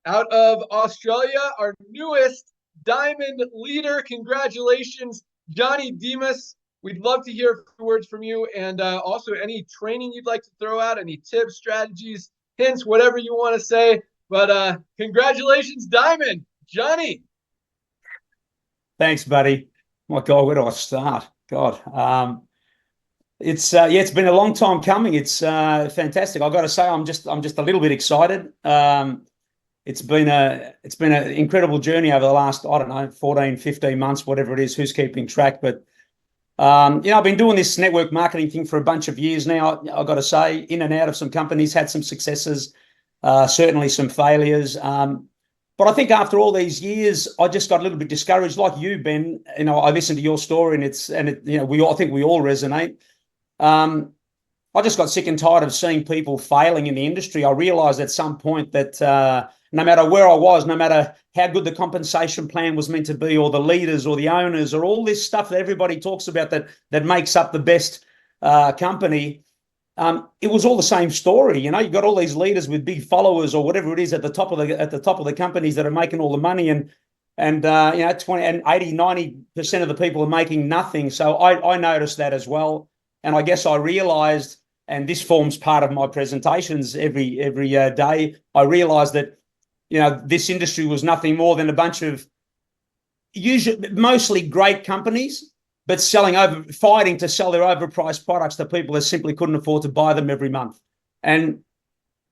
out of Australia, our newest diamond leader. Congratulations, Johnny Demas. We'd love to hear a few words from you, and also any training you'd like to throw out, any tips, strategies, hints, whatever you want to say. But congratulations, Diamond. Johnny. Thanks, buddy. My God, where do I start? God, it's been a long time coming. It's fantastic. I've got to say, I'm just a little bit excited. It's been an incredible journey over the last, I don't know, 14, 15 months, whatever it is. Who's keeping track? But I've been doing this network marketing thing for a bunch of years now. I've got to say, in and out of some companies, had some successes, certainly some failures. But I think after all these years, I just got a little bit discouraged, like you, Ben. I listened to your story, and I think we all resonate. I just got sick and tired of seeing people failing in the industry. I realised at some point that no matter where I was, no matter how good the compensation plan was meant to be, or the leaders, or the owners, or all this stuff that everybody talks about that makes up the best company. It was all the same story. You've got all these leaders with big followers or whatever it is at the top of the companies that are making all the money, and 20 and 80-90% of the people are making nothing. So I noticed that as well, and I guess I realized, and this forms part of my presentations every day, I realized that this industry was nothing more than a bunch of mostly great companies, but fighting to sell their overpriced products to people that simply couldn't afford to buy them every month. And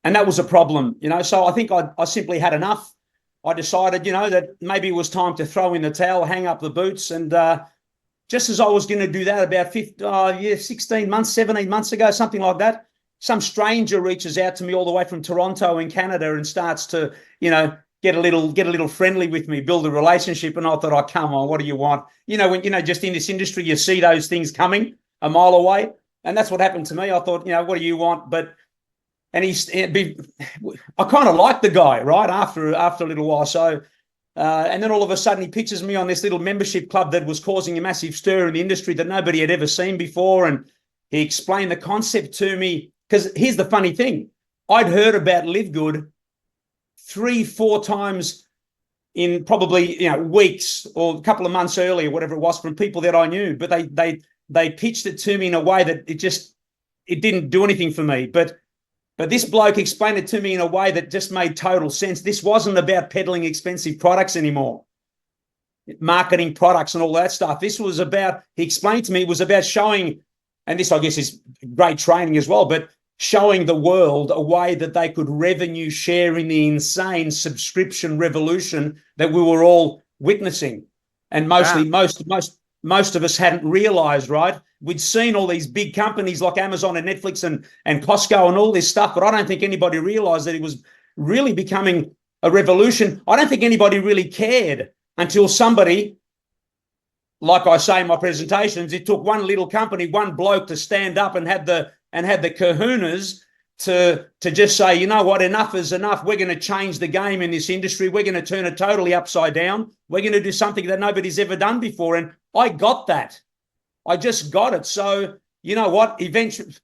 that was a problem, So I think I simply had enough. I decided, that maybe it was time to throw in the towel, hang up the boots. And just as I was going to do that about 16 months, 17 months ago, something like that, some stranger reaches out to me all the way from Toronto in Canada and starts to, get a little friendly with me, build a relationship. And I thought, oh, come on, what do you want? When, just in this industry, you see those things coming a mile away. And that's what happened to me. I thought, what do you want? I kind of liked the guy, right? After a little while. So, and then all of a sudden he pitches me on this little membership club that was causing a massive stir in the industry that nobody had ever seen before. And he explained the concept to me, because here's the funny thing. I'd heard about LiveGood 3-4 times in probably weeks or a couple of months earlier, whatever it was, from people that I knew. But they pitched it to me in a way that it didn't do anything for me. But this bloke explained it to me in a way that just made total sense. This wasn't about peddling expensive products anymore, marketing products and all that stuff. This was about, he explained to me, it was about showing, and this I guess is great training as well, but showing the world a way that they could revenue share in the insane subscription revolution that we were all witnessing. And most of us hadn't realized, right? We'd seen all these big companies like Amazon and Netflix and Costco and all this stuff, but I don't think anybody realized that it was really becoming a revolution. I don't think anybody really cared until somebody, like I say in my presentations, it took one little company, one bloke to stand up and had the kahunas to just say, you know what, enough is enough. We're going to change the game in this industry. We're going to turn it totally upside down. We're going to do something that nobody's ever done before. And I got that. I just got it. So, you know what, eventually,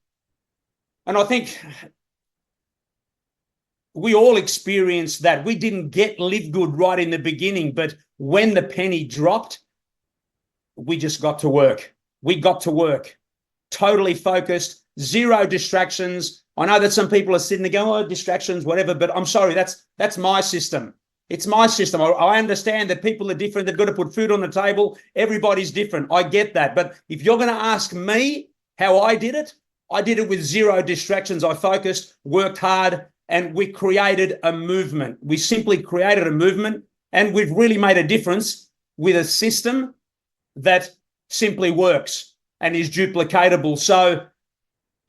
and I think we all experienced that. We didn't get LiveGood right in the beginning, but when the penny dropped, we just got to work. We got to work, totally focused, zero distractions. I know that some people are sitting there going, oh, distractions, whatever, but I'm sorry, that's my system. It's my system. I understand that people are different. They've got to put food on the table. Everybody's different. I get that. But if you're going to ask me how I did it with zero distractions. I focused, worked hard, and we created a movement. We simply created a movement, and we've really made a difference with a system that simply works and is duplicatable. So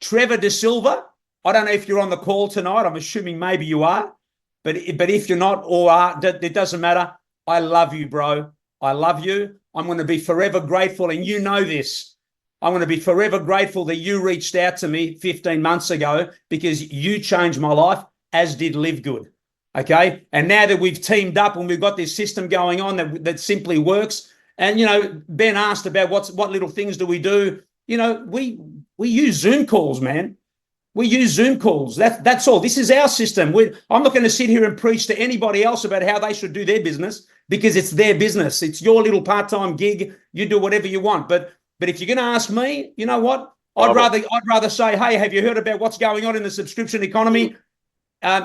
Trevor De Silva, I don't know if you're on the call tonight. I'm assuming maybe you are. But if you're not or are, it doesn't matter. I love you, bro. I love you. I'm going to be forever grateful, and you know this. I'm going to be forever grateful that you reached out to me 15 months ago, because you changed my life, as did LiveGood. Okay? And now that we've teamed up and we've got this system going on that simply works, and, Ben asked about what little things do we do. We use Zoom calls, man. We use Zoom calls. That's all. This is our system. I'm not going to sit here and preach to anybody else about how they should do their business, because it's their business. It's your little part-time gig. You do whatever you want. But if you're going to ask me, you know what? I'd rather say, hey, have you heard about what's going on in the subscription economy?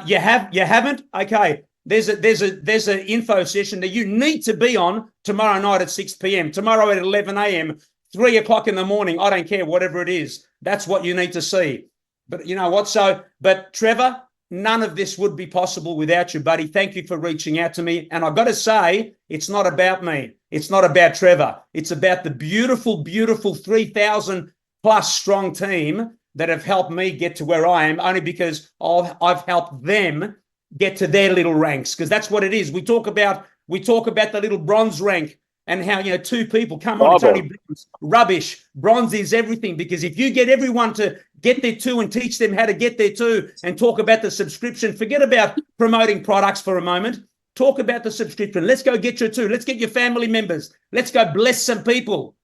You haven't? Okay. There's an info session that you need to be on tomorrow night at 6 p.m., tomorrow at 11 a.m., 3 o'clock in the morning. I don't care, whatever it is. That's what you need to see. But you know what? But Trevor, none of this would be possible without you, buddy. Thank you for reaching out to me. And I've got to say, it's not about me. It's not about Trevor. It's about the beautiful, beautiful 3,000 plus strong team that have helped me get to where I am, only because I've helped them get to their little ranks, because that's what it is. We talk about the little bronze rank and how, you know, 2 people, come on, it's only bronze. Rubbish. Bronze is everything, because if you get everyone to get there too and teach them how to get there too and talk about the subscription, forget about promoting products for a moment. Talk about the subscription. Let's go get your 2. Let's get your family members. Let's go bless some people,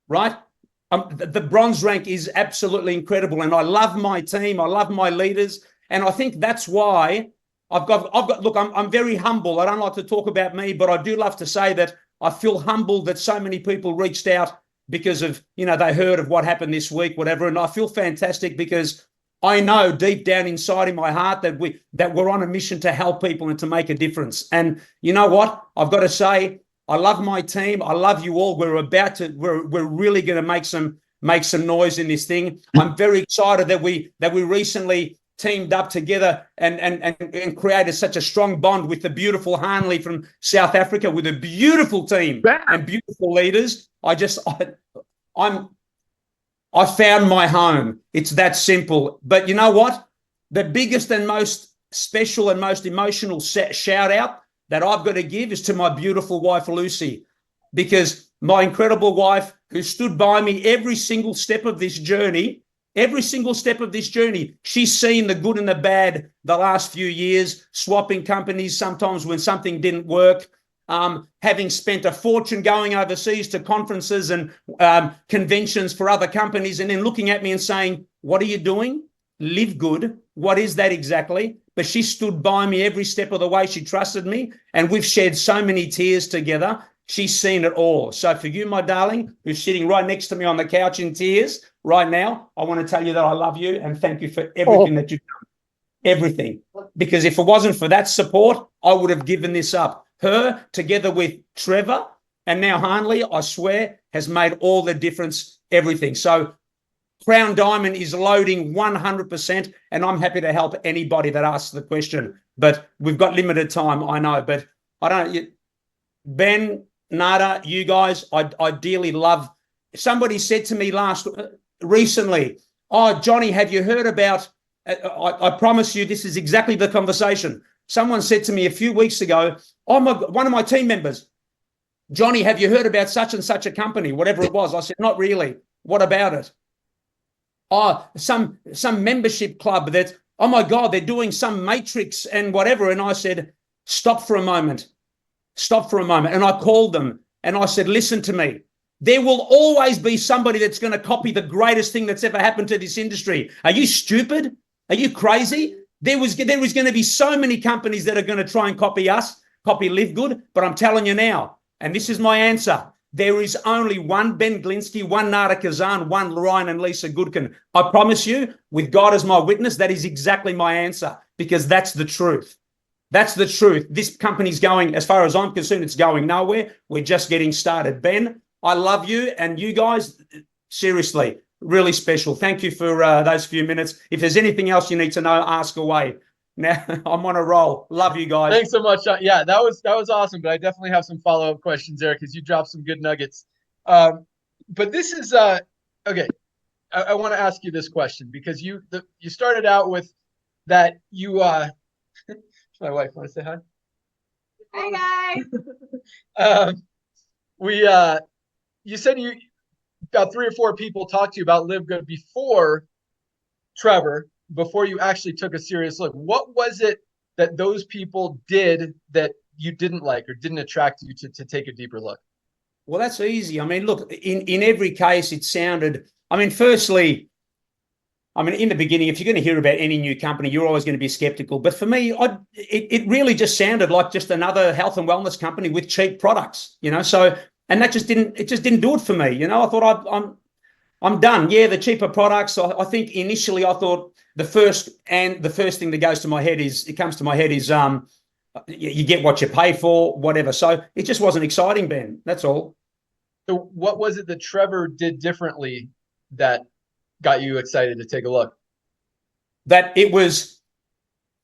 right? The bronze rank is absolutely incredible, and I love my team. I love my leaders, and I think that's why I've got. Look, I'm very humble. I don't like to talk about me, but I do love to say that I feel humbled that so many people reached out because of, you know, they heard of what happened this week, whatever, and I feel fantastic because I know deep down inside in my heart that we're on a mission to help people and to make a difference. And you know what? I've got to say, I love my team. I love you all. We're really going to make some noise in this thing. I'm very excited that we recently teamed up together and created such a strong bond with the beautiful Hanley from South Africa, with a beautiful team and beautiful leaders. I found my home. It's that simple. But you know what? The biggest and most special and most emotional shout out that I've got to give is to my beautiful wife, Lucy, because my incredible wife, who stood by me every single step of this journey, she's seen the good and the bad the last few years, swapping companies sometimes when something didn't work, having spent a fortune going overseas to conferences and conventions for other companies, and then looking at me and saying, what are you doing? LiveGood. What is that exactly? But she stood by me every step of the way. She trusted me, and we've shed so many tears together. She's seen it all. So for you, my darling, who's sitting right next to me on the couch in tears right now, I want to tell you that I love you and thank you for everything that you've done. Everything. Because if it wasn't for that support, I would have given this up. Her, together with Trevor and now Hanley, I swear, has made all the difference, everything. So Crown Diamond is loading 100%, and I'm happy to help anybody that asks the question. But we've got limited time, I know. But I don't. Ben, Nada, you guys, I dearly love. Somebody said to me recently, oh, Johnny, have you heard about? I promise you, this is exactly the conversation. Someone said to me a few weeks ago, one of my team members, Johnny, have you heard about such and such a company, whatever it was? I said, not really. What about it? Oh, some membership club that, oh my God, they're doing some matrix and whatever. And I said, stop for a moment. And I called them and I said, listen to me. There will always be somebody that's going to copy the greatest thing that's ever happened to this industry. Are you stupid? Are you crazy? There was going to be so many companies that are going to try and copy us, copy LiveGood. But I'm telling you now, and this is my answer, there is only one Ben Glinsky, one Nada Kazan, one Ryan and Lisa Goodkin. I promise you, with God as my witness, that is exactly my answer, because that's the truth. That's the truth. This company's going, as far as I'm concerned, it's going nowhere. We're just getting started. Ben, I love you, and you guys, seriously, really special. Thank you for those few minutes. If there's anything else you need to know, ask away. Now I'm on a roll. Love you guys. Thanks so much, Sean. Yeah, that was awesome. But I definitely have some follow-up questions there because you dropped some good nuggets. But this is okay. I want to ask you this question because you started out with that you my wife want to say hi. Hi guys. You said you got 3 or 4 people talk to you about LiveGood before Trevor, before you actually took a serious look. What was it that those people did that you didn't like or didn't attract you to take a deeper look? Well, that's easy. I mean, look, in every case, it sounded, I mean, firstly, I mean, in the beginning, if you're going to hear about any new company, you're always going to be skeptical. But for me, it really just sounded like just another health and wellness company with cheap products, you know. So, and that just didn't do it for me, you know. I thought I'm done. Yeah, the cheaper products. I think initially I thought the first thing that comes to my head is you get what you pay for, whatever. So it just wasn't exciting, Ben. That's all. So what was it that Trevor did differently that got you excited to take a look? That it was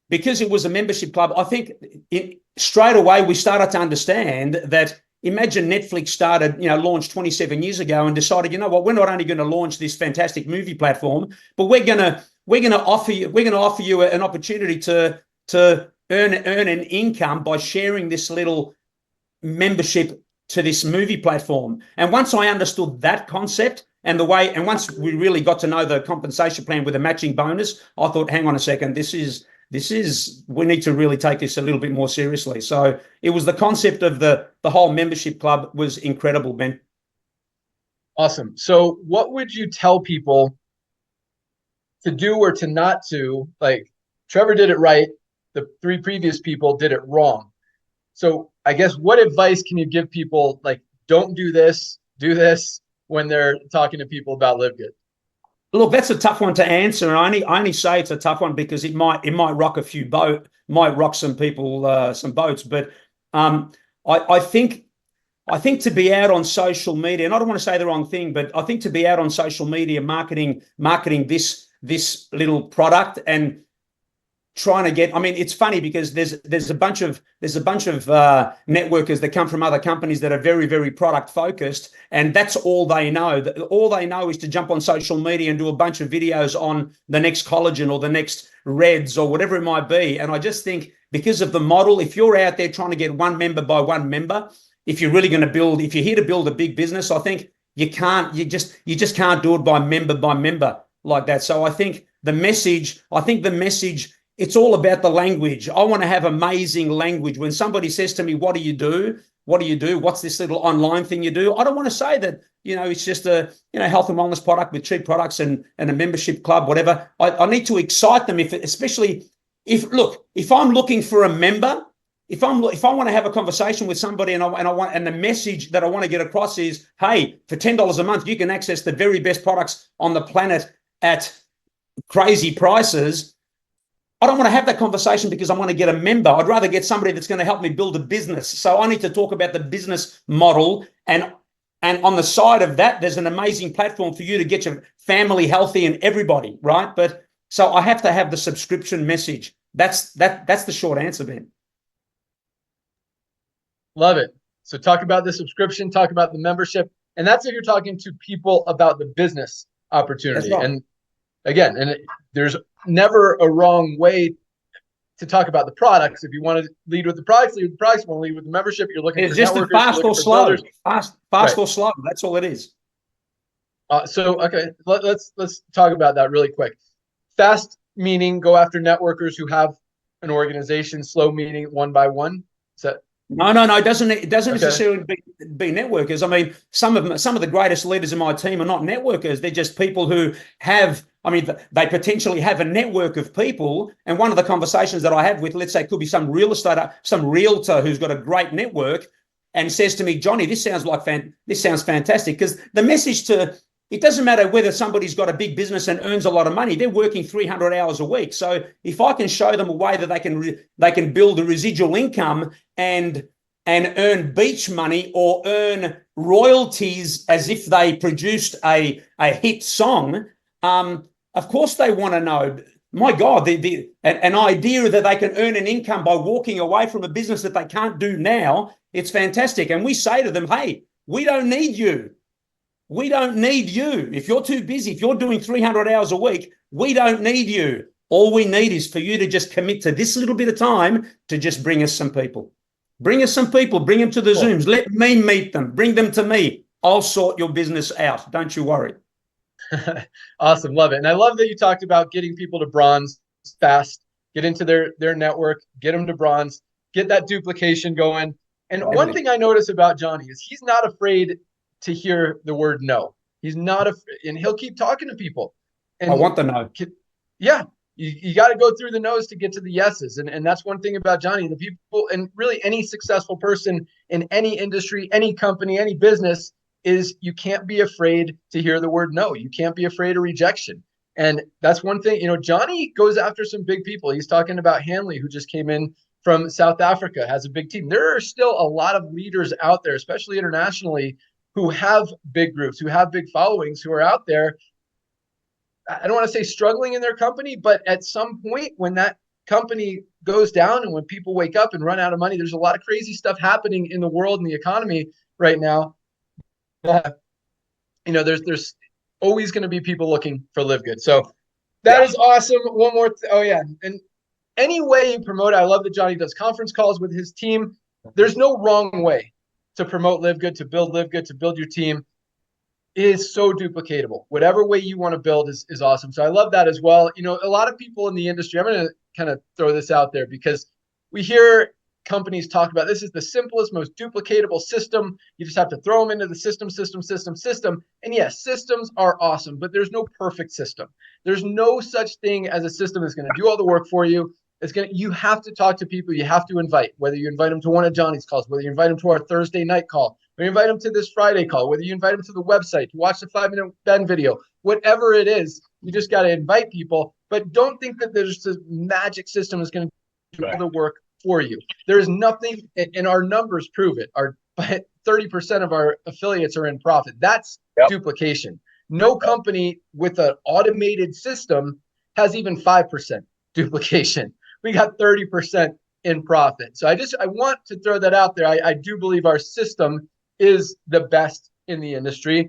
because it was a membership club. I think straight away we started to understand that. Imagine Netflix launched 27 years ago and decided, you know what, we're not only going to launch this fantastic movie platform, but we're going to offer you an opportunity to earn an income by sharing this little membership to this movie platform. And once I understood that concept and once we really got to know the compensation plan with a matching bonus, I thought, hang on a second, we need to really take this a little bit more seriously. So it was the concept of the whole membership club was incredible, Ben. Awesome. So what would you tell people to do or to not do? Like Trevor did it right. The 3 previous people did it wrong. So I guess what advice can you give people? Like, don't do this when they're talking to people about LiveGood? Look, that's a tough one to answer. And I only say it's a tough one because it might rock some people, some boats. But I think to be out on social media, and I don't want to say the wrong thing, but I think to be out on social media marketing this little product and trying to get, I mean, it's funny because there's a bunch of networkers that come from other companies that are very, very product focused, and that's all they know. All they know is to jump on social media and do a bunch of videos on the next collagen or the next Reds or whatever it might be. And I just think because of the model, if you're out there trying to get one member by one member, if you're really going to if you're here to build a big business, I think you just can't do it by member like that. So I think the message, it's all about the language. I want to have amazing language. When somebody says to me, what do you do? What's this little online thing you do? I don't want to say that, it's just a, health and wellness product with cheap products and a membership club, whatever. I need to excite them especially if I'm looking for a member, if I want to have a conversation with somebody and the message that I want to get across is, hey, for $10 a month, you can access the very best products on the planet at crazy prices. I don't want to have that conversation because I want to get a member. I'd rather get somebody that's going to help me build a business. So I need to talk about the business model. And on the side of that, there's an amazing platform for you to get your family healthy and everybody, right? But so I have to have the subscription message. That's the short answer, Ben. Love it. So talk about the subscription, talk about the membership. And that's if you're talking to people about the business opportunity. Right. And again, there's never a wrong way to talk about the products. If you want to lead with the products, lead with the products. If you want to lead with the membership, you're looking for just networkers, fast or slow. Fast right. or slow. That's all it is. Okay, let's talk about that really quick. Fast meaning go after networkers who have an organization. Slow meaning one by one. Is that? No. It doesn't necessarily be networkers. I mean, some of the greatest leaders in my team are not networkers. They're just people who have. I mean, they potentially have a network of people. And one of the conversations that I have with, let's say, could be some realtor who's got a great network, and says to me, Johnny, this sounds fantastic, because the message it doesn't matter whether somebody's got a big business and earns a lot of money. They're working 300 hours a week. So if I can show them a way that they can build a residual income and earn beach money or earn royalties as if they produced a hit song, of course they want to know. My God, an idea that they can earn an income by walking away from a business that they can't do now, it's fantastic. And we say to them, hey, we don't need you. We don't need you. If you're too busy, if you're doing 300 hours a week, we don't need you. All we need is for you to just commit to this little bit of time to just bring us some people. Bring us some people. Bring them to the Zooms. Let me meet them. Bring them to me. I'll sort your business out. Don't you worry. Awesome. Love it. And I love that you talked about getting people to bronze fast, get into their network, get them to bronze, get that duplication going. And one thing I notice about Johnny is he's not afraid to hear the word no. He's not and he'll keep talking to people. And I want the no. Yeah, you got to go through the no's to get to the yeses. And that's one thing about Johnny. The people, and really any successful person in any industry, any company, any business, is you can't be afraid to hear the word no. You can't be afraid of rejection. And that's one thing, Johnny goes after some big people. He's talking about Hanley, who just came in from South Africa, has a big team. There are still a lot of leaders out there, especially internationally, who have big groups, who have big followings, who are out there. I don't want to say struggling in their company, but at some point when that company goes down and when people wake up and run out of money, there's a lot of crazy stuff happening in the world and the economy right now. There's always going to be people looking for LiveGood. So that is awesome. One more. Oh yeah. And any way you promote it, I love that Johnny does conference calls with his team. There's no wrong way to promote LiveGood, to build LiveGood, to build your team. Is so duplicatable. Whatever way you want to build is awesome. So I love that as well. A lot of people in the industry, I'm going to kind of throw this out there because we hear companies talk about this is the simplest, most duplicatable system. You just have to throw them into the system. And yes, systems are awesome, but there's no perfect system. There's no such thing as a system that's going to do all the work for you. You have to talk to people. You have to invite, whether you invite them to one of Johnny's calls, whether you invite them to our Thursday night call, whether you invite them to this Friday call, whether you invite them to the website to watch the 5-minute Ben video, whatever it is, you just got to invite people. But don't think that there's this magic system that's going to do all the work for you. There is nothing, and our numbers prove it. 30% of our affiliates are in profit. That's duplication. No company with an automated system has even 5% duplication. We got 30% in profit. So I want to throw that out there. I do believe our system is the best in the industry.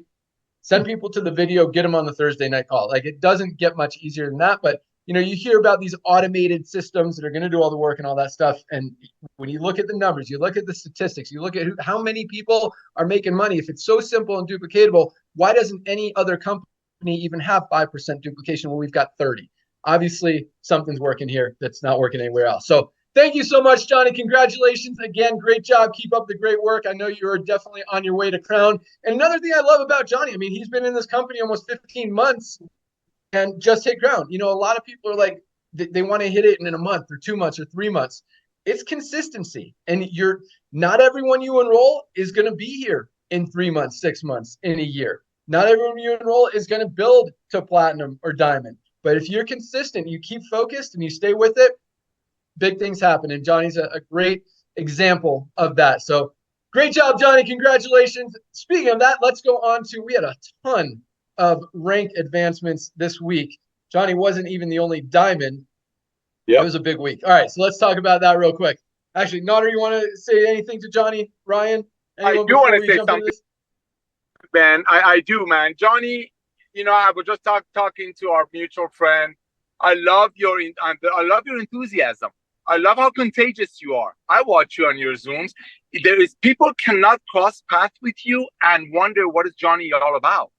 Send people to the video, get them on the Thursday night call. Like, it doesn't get much easier than that. But, you hear about these automated systems that are going to do all the work and all that stuff. And when you look at the numbers, you look at the statistics, you look at how many people are making money. If it's so simple and duplicatable, why doesn't any other company even have 5% duplication when we've got 30? Obviously, something's working here that's not working anywhere else. So thank you so much, Johnny. Congratulations again. Great job. Keep up the great work. I know you are definitely on your way to crown. And another thing I love about Johnny, he's been in this company almost 15 months and just hit crown. A lot of people are like, they want to hit it in a month or 2 months or 3 months. It's consistency. And not everyone you enroll is going to be here in 3 months, 6 months, in a year. Not everyone you enroll is going to build to platinum or diamond. But if you're consistent, you keep focused and you stay with it, big things happen. And Johnny's a great example of that. So great job, Johnny. Congratulations. Speaking of that, let's go on to, we had a ton of rank advancements this week. Johnny wasn't even the only diamond. It was a big week. All right, so let's talk about that real quick. Actually, Nader, you want to say anything to Johnny? Ryan? I do want to say something, Ben. I do, man. Johnny, I was just talking to our mutual friend. I love your enthusiasm. I love how contagious you are. I watch you on your Zooms. People cannot cross paths with you and wonder what is Johnny all about.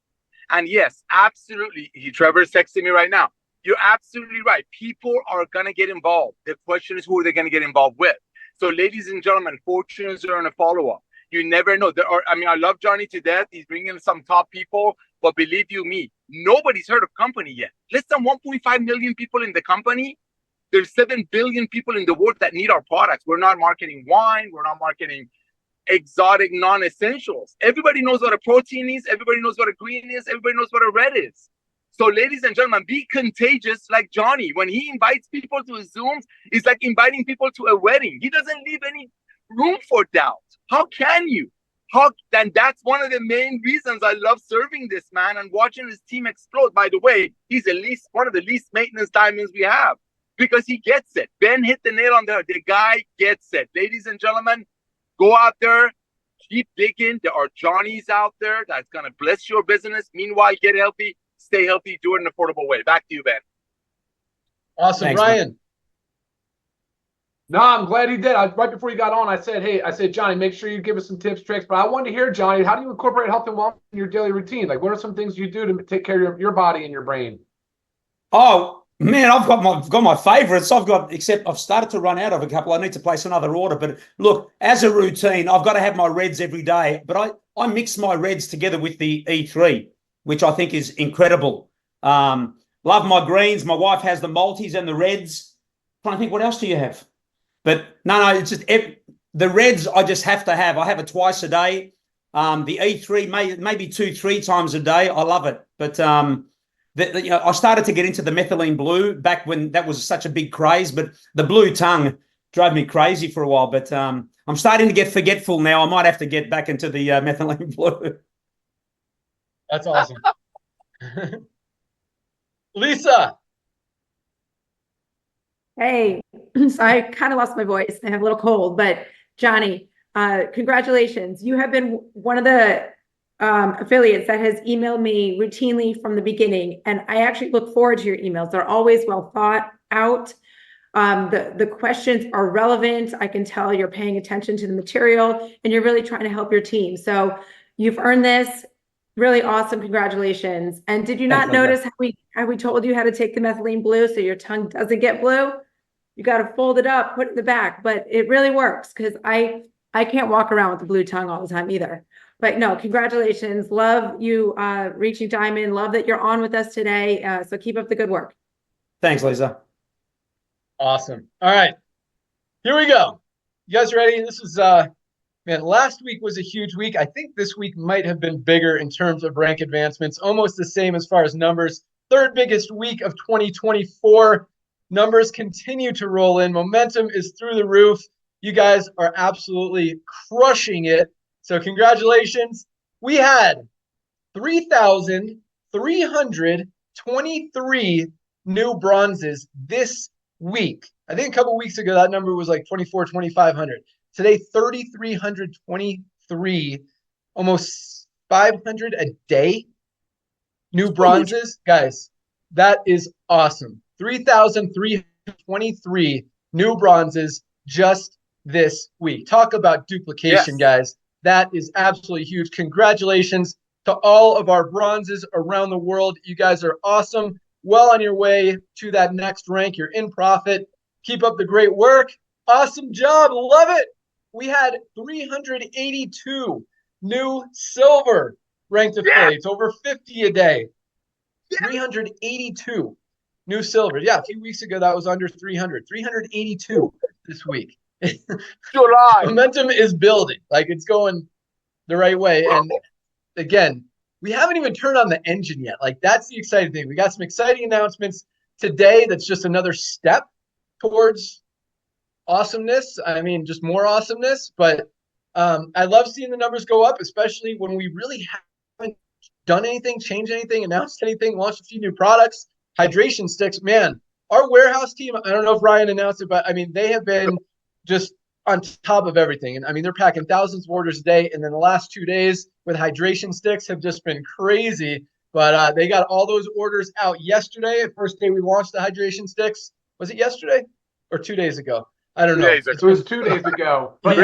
And yes, absolutely. Trevor's texting me right now. You're absolutely right. People are going to get involved. The question is, who are they going to get involved with? So, ladies and gentlemen, fortunes are in a follow-up. You never know. I love Johnny to death. He's bringing some top people. But believe you me, nobody's heard of company yet. Less than 1.5 million people in the company. There's 7 billion people in the world that need our products. We're not marketing wine. We're not marketing exotic non-essentials. Everybody knows what a protein is. Everybody knows what a green is. Everybody knows what a red is. So, ladies and gentlemen, be contagious like Johnny. When he invites people to his Zooms, it's like inviting people to a wedding. He doesn't leave any room for doubt. How can you? Then that's one of the main reasons I love serving this man and watching his team explode. By the way, he's one of the least maintenance diamonds we have because he gets it. Ben hit the nail on the head. The guy gets it. Ladies and gentlemen, go out there, keep digging. There are Johnnies out there that's going to bless your business. Meanwhile, get healthy, stay healthy, do it in an affordable way. Back to you, Ben. Awesome. Thanks, Ryan. man. No, I'm glad he did. Right before he got on, I said, Johnny, make sure you give us some tips, tricks. But I wanted to hear, Johnny, how do you incorporate health and wellness in your daily routine? Like, what are some things you do to take care of your body and your brain? Oh, man, I've got my favorites. Except I've started to run out of a couple. I need to place another order. But look, as a routine, I've got to have my reds every day. But I mix my reds together with the E3, which I think is incredible. Love my greens. My wife has the multis and the reds. I'm trying to think, what else do you have? But no, it's just the reds I just have to have. I have it twice a day. The E3 maybe 2-3 times a day. I love it. But I started to get into the methylene blue back when that was such a big craze. But the blue tongue drove me crazy for a while. But I'm starting to get forgetful now. I might have to get back into the methylene blue. That's awesome. Lisa. Hey, so I kind of lost my voice. I have a little cold, but Johnny, congratulations. You have been one of the affiliates that has emailed me routinely from the beginning, and I actually look forward to your emails. They're always well thought out. The questions are relevant. I can tell you're paying attention to the material, and you're really trying to help your team. So you've earned this. Really awesome. Congratulations. And did you not notice how we told you how to take the methylene blue so your tongue doesn't get blue? You got to fold it up, put it in the back, but it really works because I can't walk around with the blue tongue all the time either. But no, congratulations. Love you reaching Diamond. Love that you're on with us today. So keep up the good work. Thanks, Lisa. Awesome. All right, here we go. You guys ready? This is man, last week was a huge week. I think this week might have been bigger in terms of rank advancements, almost the same as far as numbers. Third biggest week of 2024. Numbers continue to roll in. Momentum is through the roof. You guys are absolutely crushing it. So congratulations. We had 3,323 new bronzes this week. I think a couple weeks ago, that number was like 2,500. Today, 3,323, almost 500 a day. New bronzes. Guys, that is awesome. 3,323 new bronzes just this week. Talk about duplication, guys. That is absolutely huge. Congratulations to all of our bronzes around the world. You guys are awesome. Well on your way to that next rank. You're in profit. Keep up the great work. Awesome job. Love it. We had 382 new silver ranked affiliates, over 50 a day. 382 new silver. Yeah, a few weeks ago that was under 300. 382 this week. July. Momentum is building. Like, it's going the right way. And again, we haven't even turned on the engine yet. Like, that's the exciting thing. We got some exciting announcements today. That's just another step towards awesomeness. I mean, just more awesomeness. But I love seeing the numbers go up, especially when we really haven't done anything, changed anything, announced anything, launched a few new products. Hydration sticks, man. Our warehouse team, I don't know if Ryan announced it, but I mean, they have been just on top of everything. And I mean, they're packing thousands of orders a day. And then the last 2 days with hydration sticks have just been crazy. But they got all those orders out yesterday. The first day we launched the hydration sticks. Was it yesterday or 2 days ago? I don't know. It was 2 days ago. But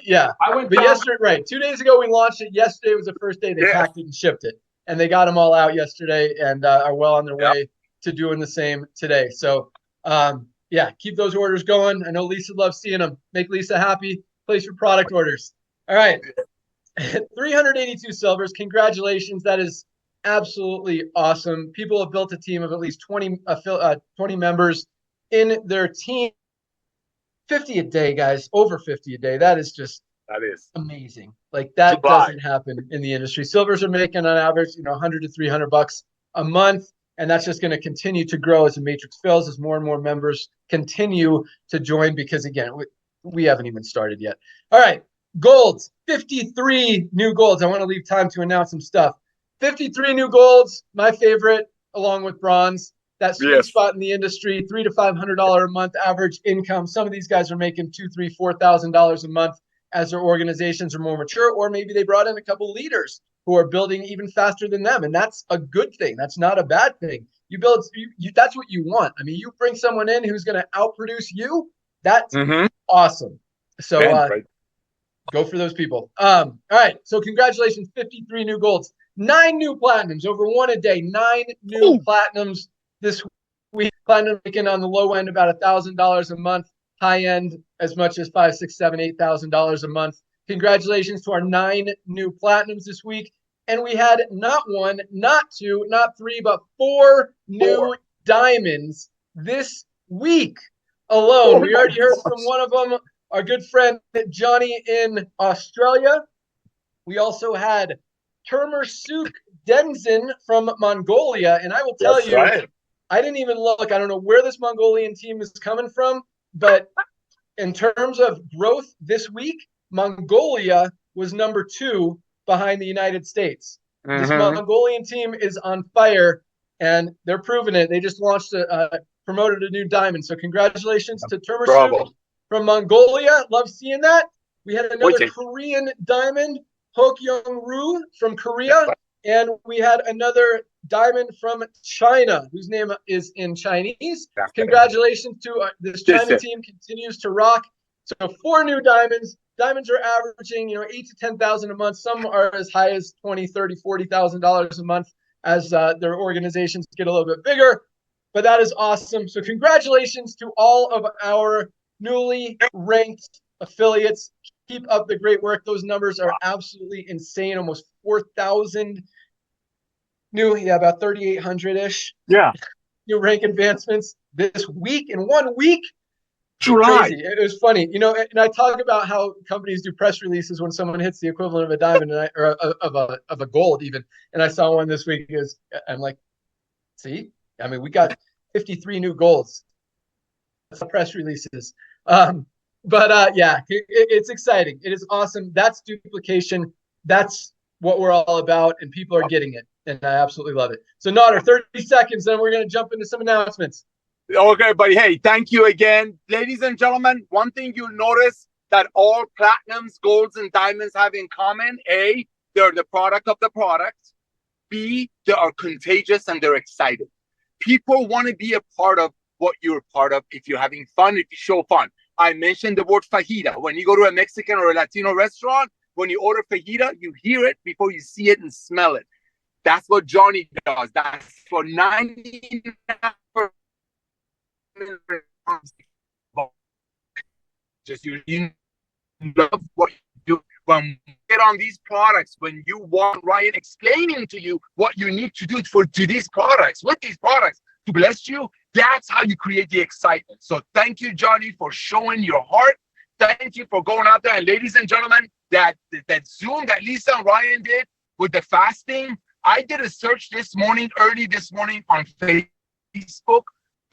yeah. I went but yesterday, right. 2 days ago we launched it. Yesterday was the first day they packed it and shipped it. And they got them all out yesterday and are well on their way to doing the same today. So, yeah, keep those orders going. I know Lisa loves seeing them. Make Lisa happy. Place your product orders. All right. 382 silvers. Congratulations. That is absolutely awesome. People have built a team of at least 20 members in their team. 50 a day, guys. Over 50 a day. That is amazing. Like, that doesn't happen in the industry. Silvers are making on average, $100 to $300 a month. And that's just going to continue to grow as the matrix fills, as more and more members continue to join, because again, we haven't even started yet. All right. Golds, 53 new golds. I want to leave time to announce some stuff. 53 new golds, my favorite, along with bronze. That sweet spot in the industry, $300 to $500 a month average income. Some of these guys are making $2,000, $3,000, $4,000 a month as their organizations are more mature, or maybe they brought in a couple leaders who are building even faster than them. And that's a good thing. That's not a bad thing. You build, that's what you want. I mean, you bring someone in who's going to outproduce you. That's awesome. So go for those people. All right. So congratulations, 53 new golds, 9 new platinums, over 1 a day, 9 new platinums this week. Platinum making on the low end about $1,000 a month, high end as much as $5,000, $6,000, $7,000, $8,000 a month. Congratulations to our 9 new platinums this week. and we had not one, not two, not three, but four new diamonds this week alone. We already heard from one of them, our good friend Johnny in Australia. We also had Termersuk Denzin from Mongolia, and I will tell you, I didn't even look. I don't know where this Mongolian team is coming from, but in terms of growth this week, Mongolia was number 2 behind the United States. This Mongolian team is on fire, and they're proving it. They just launched promoted a new diamond. So congratulations to Termersuk from Mongolia. Love seeing that. We had another Korean diamond, Hokyung-ru from Korea, and we had another diamond from China, whose name is in Chinese. Congratulations to this China team, continues to rock. So 4 new diamonds. Diamonds are averaging, 8 to 10,000 a month. Some are as high as $20,000, $30,000, $40,000 a month as their organizations get a little bit bigger. But that is awesome. So congratulations to all of our newly ranked affiliates. Keep up the great work. Those numbers are absolutely insane. Almost 4,000 new, about 3,800-ish. Yeah. New rank advancements this week, in 1 week. July. Crazy. It was funny, and I talk about how companies do press releases when someone hits the equivalent of a diamond or of a gold even. And I saw one this week. I'm like, see, I mean, we got 53 new golds. That's press releases. Yeah, it's exciting. It is awesome. That's duplication. That's what we're all about, and people are getting it, and I absolutely love it. So, Nader, 30 seconds, then we're going to jump into some announcements. Okay, buddy. Hey, thank you again. Ladies and gentlemen, one thing you'll notice that all platinums, golds, and diamonds have in common: A, they're the product of the product. B, they are contagious and they're excited. People want to be a part of what you're part of if you're having fun, if you show fun. I mentioned the word fajita. When you go to a Mexican or a Latino restaurant, when you order fajita, you hear it before you see it and smell it. That's what Johnny does. That's for 99%. Just you love what you do. When you get on these products, when you want Ryan explaining to you what you need to do to these products, with these products to bless you, that's how you create the excitement. So thank you, Johnny, for showing your heart. Thank you for going out there. And ladies and gentlemen, that Zoom that Lisa and Ryan did with the fasting, I did a search early this morning on Facebook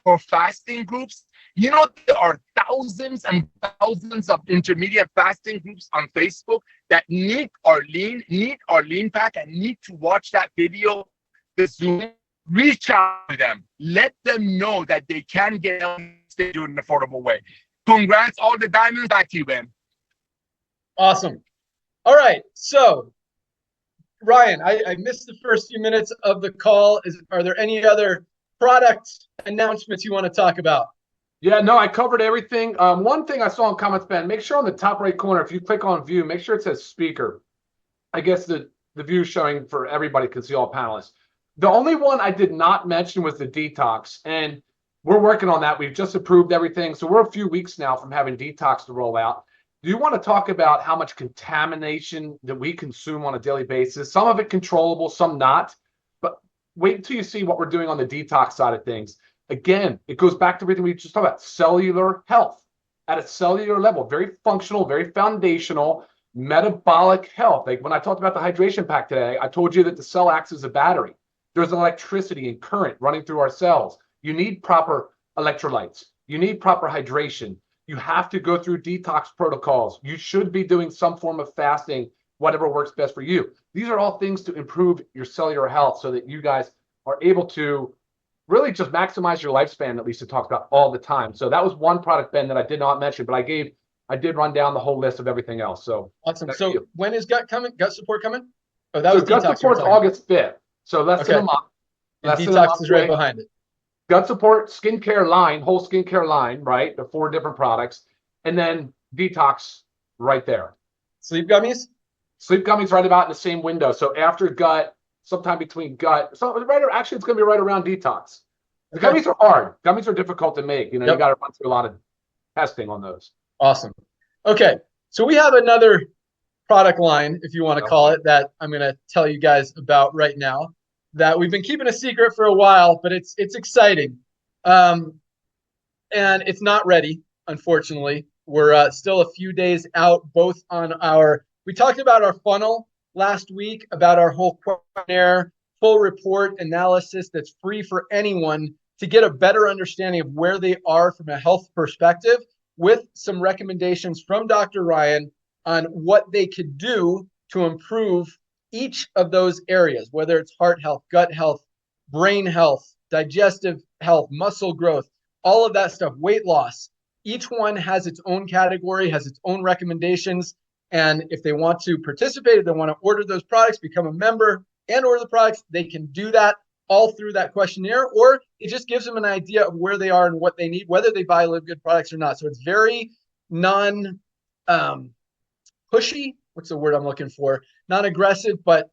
for fasting groups. There are thousands and thousands of intermediate fasting groups on Facebook that need our lean pack and need to watch that video, the Zoom. Reach out to them. Let them know that they can get to do it in an affordable way. Congrats, all the diamonds. Back to you, Ben. Awesome. All right. So, Ryan, I missed the first few minutes of the call. Are there any other product announcements you want to talk about? Yeah, no, I covered everything. One thing I saw in comments, Ben, make sure on the top right corner, if you click on view, make sure it says speaker. I guess the view showing for everybody can see all panelists. The only one I did not mention was the detox, and we're working on that. We've just approved everything. So we're a few weeks now from having detox to roll out. Do you want to talk about how much contamination that we consume on a daily basis? Some of it controllable, some not. But wait until you see what we're doing on the detox side of things. Again, it goes back to everything we just talked about, cellular health at a cellular level, very functional, very foundational, metabolic health. Like when I talked about the hydration pack today, I told you that the cell acts as a battery. There's electricity and current running through our cells. You need proper electrolytes. You need proper hydration. You have to go through detox protocols. You should be doing some form of fasting, whatever works best for you. These are all things to improve your cellular health so that you guys are able to really just maximize your lifespan that Lisa talks about all the time. So that was one product, Ben, that I did not mention, but I did run down the whole list of everything else. So awesome. So when is gut support coming? Oh, that was gut support's August 5th. So less than a month. And detox is right behind it. Gut support, skincare line, whole skincare line, right? The 4 different products. And then detox right there. Sleep gummies? Sleep gummies right about in the same window. So after gut, sometime between gut. So actually, it's going to be right around detox. The gummies are hard. Gummies are difficult to make. You got to run through a lot of testing on those. Awesome. Okay. So we have another product line, if you want to call it, that I'm going to tell you guys about right now, that we've been keeping a secret for a while, but it's exciting. And it's not ready, unfortunately. We're still a few days out, both on we talked about our funnel last week, about our whole questionnaire, full report analysis that's free for anyone to get a better understanding of where they are from a health perspective, with some recommendations from Dr. Ryan on what they could do to improve each of those areas, whether it's heart health, gut health, brain health, digestive health, muscle growth, all of that stuff, weight loss. Each one has its own category, has its own recommendations. And if they want to participate, if they want to order those products, become a member and order the products, they can do that all through that questionnaire, or it just gives them an idea of where they are and what they need, whether they buy LiveGood products or not. So it's very non pushy. What's the word I'm looking for? Non-aggressive, but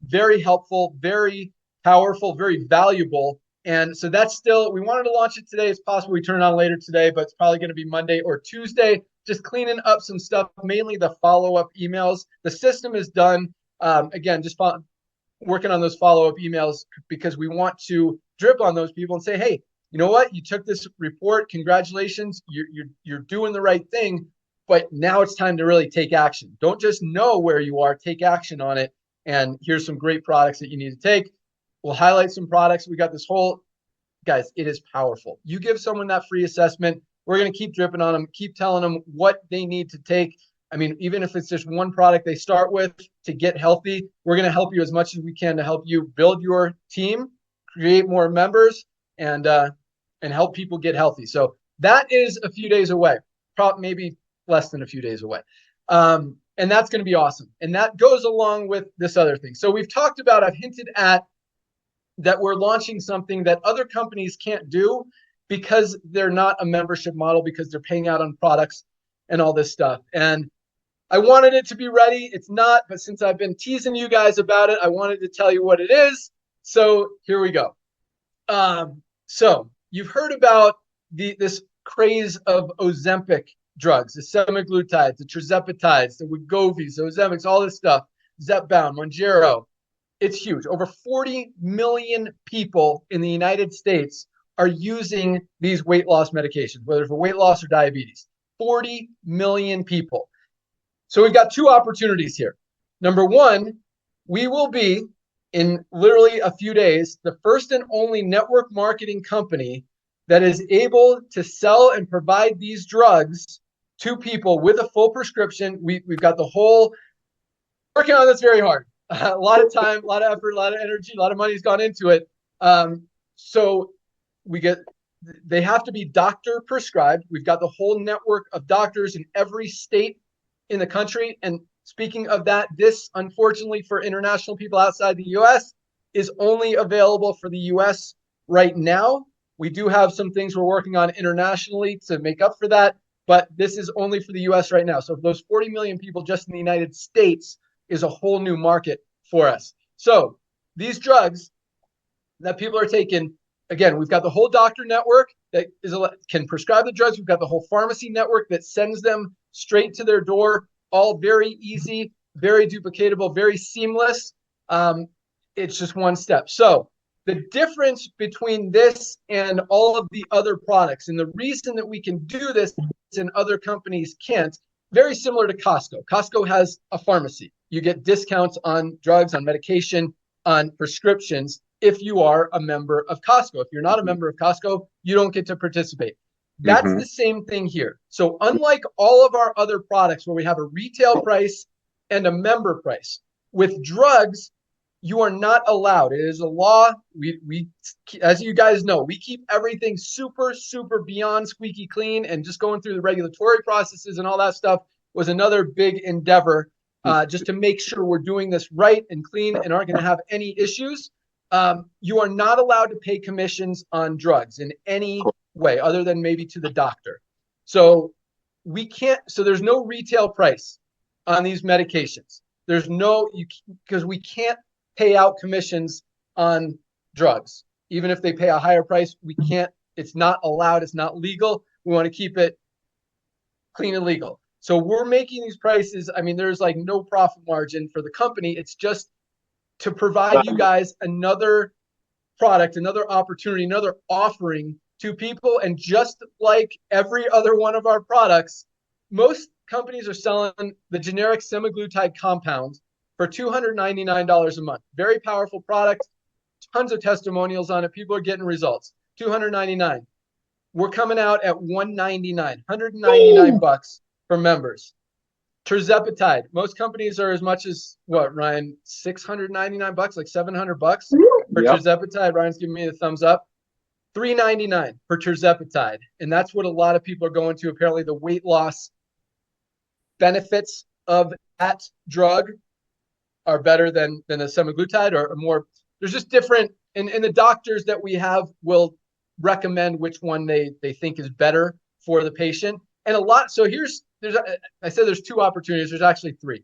very helpful, very powerful, very valuable. And so that's still, we wanted to launch it today. It's possible we turn it on later today, but it's probably going to be Monday or Tuesday. Just cleaning up some stuff, mainly the follow-up emails. The system is done. Again, just working on those follow-up emails, because we want to drip on those people and say, hey, you know what? You took this report. Congratulations. You're doing the right thing. But now it's time to really take action. Don't just know where you are, take action on it. And here's some great products that you need to take. We'll highlight some products. We got this whole, guys, it is powerful. You give someone that free assessment, we're going to keep dripping on them, keep telling them what they need to take. I mean, even if it's just one product they start with to get healthy, we're going to help you as much as we can to help you build your team, create more members, and help people get healthy. So that is a few days away, probably maybe less than a few days away. And that's going to be awesome. And that goes along with this other thing. So we've talked about, I've hinted at that we're launching something that other companies can't do because they're not a membership model, because they're paying out on products and all this stuff. And I wanted it to be ready. It's not, but since I've been teasing you guys about it, I wanted to tell you what it is. So here we go. So you've heard about this craze of Ozempic drugs, the semaglutides, the tirzepatides, the Wegovy's, the Ozempics, all this stuff, Zepbound, Mounjaro. It's huge. Over 40 million people in the United States are using these weight loss medications, whether for weight loss or diabetes. 40 million people. So we've got two opportunities here. Number one, we will be, in literally a few days, the first and only network marketing company that is able to sell and provide these drugs to people with a full prescription. We've got the whole, working on this very hard. A lot of time, a lot of effort, a lot of energy, a lot of money's gone into it. So they have to be doctor prescribed. We've got the whole network of doctors in every state in the country. And speaking of that, this, unfortunately, for international people outside the US, is only available for the US right now. We do have some things we're working on internationally to make up for that, but this is only for the US right now. So those 40 million people just in the United States is a whole new market for us. So these drugs that people are taking, again, we've got the whole doctor network that can prescribe the drugs. We've got the whole pharmacy network that sends them straight to their door, all very easy, very duplicatable, very seamless. It's just one step. So the difference between this and all of the other products, and the reason that we can do this and other companies can't, very similar to Costco. Costco has a pharmacy. You get discounts on drugs, on medication, on prescriptions if you are a member of Costco. If you're not a member of Costco, you don't get to participate. That's the same thing here. So unlike all of our other products where we have a retail price and a member price, with drugs, you are not allowed. It is a law. We, as you guys know, we keep everything super, super beyond squeaky clean, and just going through the regulatory processes and all that stuff was another big endeavor, just to make sure we're doing this right and clean and aren't going to have any issues. You are not allowed to pay commissions on drugs in any way other than maybe to the doctor. So we can't, so there's no retail price on these medications. There's no, because we can't pay out commissions on drugs. Even if they pay a higher price, we can't, it's not allowed, it's not legal. We want to keep it clean and legal. So we're making these prices. I mean, there's like no profit margin for the company. It's just to provide you guys another product, another opportunity, another offering to people. And just like every other one of our products, most companies are selling the generic semaglutide compound for $299 a month. Very powerful product, tons of testimonials on it. People are getting results. $299. We're coming out at $199, $199 for members. Tirzepatide. Most companies are as much as what, Ryan? $699, like $700 for tirzepatide. Ryan's giving me the thumbs up. $399 for tirzepatide, and that's what a lot of people are going to. Apparently, the weight loss benefits of that drug are better than a semaglutide, or more. There's just different, and the doctors that we have will recommend which one they think is better for the patient. And a lot. So I said there's 2 opportunities. There's actually 3.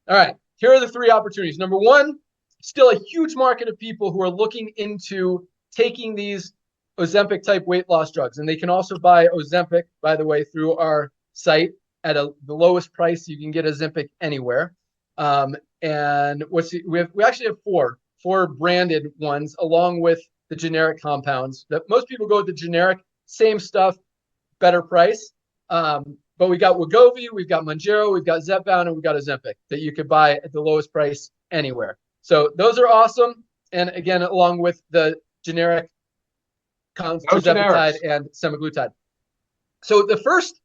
All right. Here are the 3 opportunities. Number 1, still a huge market of people who are looking into taking these Ozempic type weight loss drugs. And they can also buy Ozempic, by the way, through our site at the lowest price you can get Ozempic anywhere. And we actually have 4 branded ones along with the generic compounds. That most people go with the generic, same stuff, better price. But we got Wegovy, we've got Mounjaro, we've got Zepbound, and we've got Ozempic that you could buy at the lowest price anywhere. So those are awesome. And again, along with the generic tirzepatide and semaglutide. So the first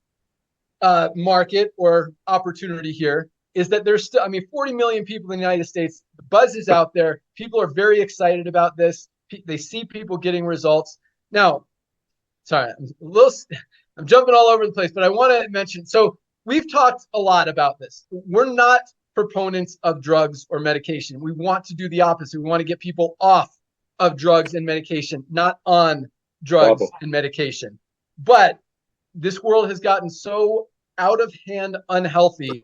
market or opportunity here is that there's still, 40 million people in the United States. The buzz is out there. People are very excited about this. They see people getting results. Now, sorry, I'm jumping all over the place, but I want to mention, so we've talked a lot about this. We're not proponents of drugs or medication. We want to do the opposite. We want to get people off of drugs and medication, not on drugs and medication. But this world has gotten so out of hand unhealthy.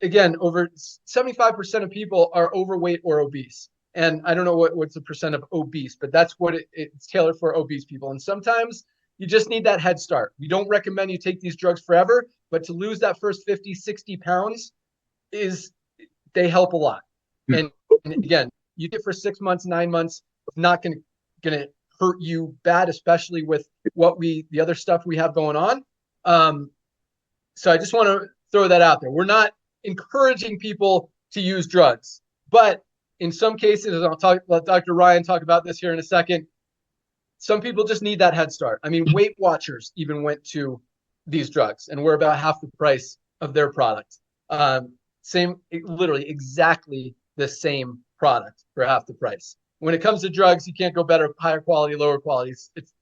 Again, over 75% of people are overweight or obese. And I don't know what's the percent of obese, but that's what it's tailored for, obese people. And sometimes you just need that head start. We don't recommend you take these drugs forever, but to lose that first 50, 60 pounds they help a lot. And again, you get for 6 months, 9 months, it's not going to hurt you bad, especially with the other stuff we have going on. So I just want to throw that out there. We're not encouraging people to use drugs, but in some cases, and let Dr. Ryan talk about this here in a second, some people just need that head start. Weight Watchers even went to these drugs, and we're about half the price of their product. Literally exactly the same product for half the price. When it comes to drugs, you can't go better, higher quality, lower quality. It's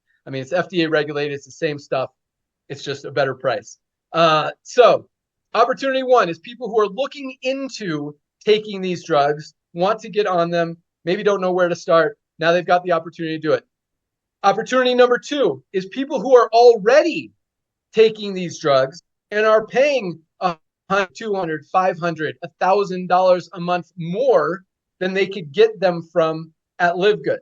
FDA regulated. It's the same stuff. It's just a better price. So opportunity 1 is people who are looking into taking these drugs, want to get on them, maybe don't know where to start. Now they've got the opportunity to do it. Opportunity number 2 is people who are already taking these drugs and are paying $100, $200, $500, $1,000 a month more than they could get them from at LiveGood.